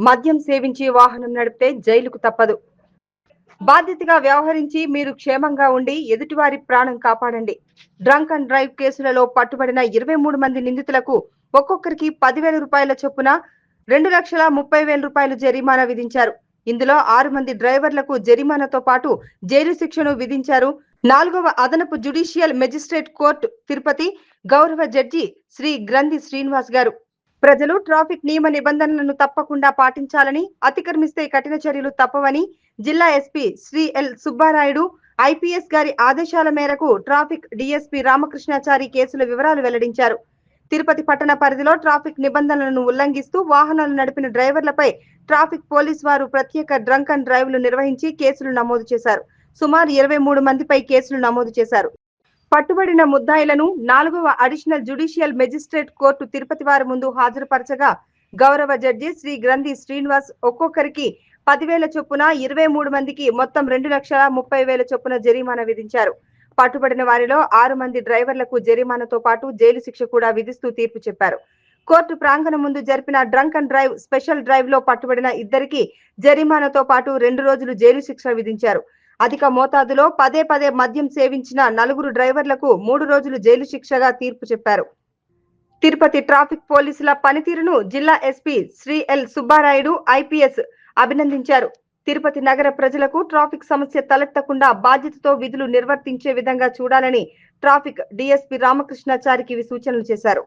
మద్యం సేవించి వాహనం నడిపితే జైలుకు తప్పదు. బాధ్యతగా వ్యవహరించి మీరు క్షేమంగా ఉండి ఎదుటివారి ప్రాణం కాపాడండి. డ్రంక్ అండ్ డ్రైవ్ కేసులలో పట్టుబడిన 23 మంది నిందితులకు ఒక్కొక్కరికి 10,000 రూపాయల చొప్పున 2,30,000 రూపాయలు జరిమానా విధించారు. ఇందులో 6 మంది డ్రైవర్లకు జరిమానాతో పాటు జైలు శిక్షను విధించారు. 4వ అదనపు జ్యుడిషియల్ మెజిస్ట్రేట్ కోర్టు తిరుపతి గౌరవ జడ్జి శ్రీ గ్రంథి శ్రీనివాస్ గారు. ప్రజలు ట్రాఫిక్ నియమ నిబంధనలను తప్పకుండా పాటించాలని, అతిక్రమిస్తే కఠిన చర్యలు తప్పవని జిల్లా SP Shri L Subbarayudu IPS గారి ఆదేశాల మేరకు ట్రాఫిక్ డీఎస్పీ రామకృష్ణాచారి కేసుల వివరాలు వెల్లడించారు. తిరుపతి పట్టణ పరిధిలో ట్రాఫిక్ నిబంధనలను ఉల్లంఘిస్తూ వాహనాలు నడిపిన డ్రైవర్లపై ట్రాఫిక్ పోలీస్ వారు ప్రత్యేక డ్రంక్ అండ్ డ్రైవ్లు నిర్వహించి కేసులు నమోదు చేశారు. సుమారు 23 మందిపై కేసులు నమోదు చేశారు. పట్టుబడిన ముద్దాయిలను 4వ additional judicial magistrate court Tirupati వారి ముందు హాజరుపరచగా గౌరవ జడ్జి శ్రీ గ్రంథి శ్రీనివాస్ ఒక్కొక్కరికి 10,000 చొప్పున 23 మందికి మొత్తం 2,30,000 చొప్పున జరిమానా విధించారు. పట్టుబడిన వారిలో 6 మంది డ్రైవర్లకు జరిమానాతో పాటు జైలు శిక్ష కూడా విధిస్తూ తీర్పు చెప్పారు. కోర్టు ప్రాంగణం ముందు జరిపిన drunk and drive special drive లో పట్టుబడిన ఇద్దరికి జరిమానాతో పాటు 2 రోజులు జైలు శిక్ష విధించారు. అధిక మోతాదులో పదే మద్యం సేవించిన 4 డ్రైవర్లకు 3 రోజులు జైలు శిక్షగా తీర్పు చెప్పారు. తిరుపతి ట్రాఫిక్ పోలీసుల పనితీరును జిల్లా SP Shri L Subbarayudu IPS అభినందించారు. తిరుపతి నగర ప్రజలకు ట్రాఫిక్ సమస్య తలెత్తకుండా బాధ్యతతో విధులు నిర్వర్తించే విధంగా చూడాలని ట్రాఫిక్ డీఎస్పీ రామకృష్ణాచారికి సూచనలు చేశారు.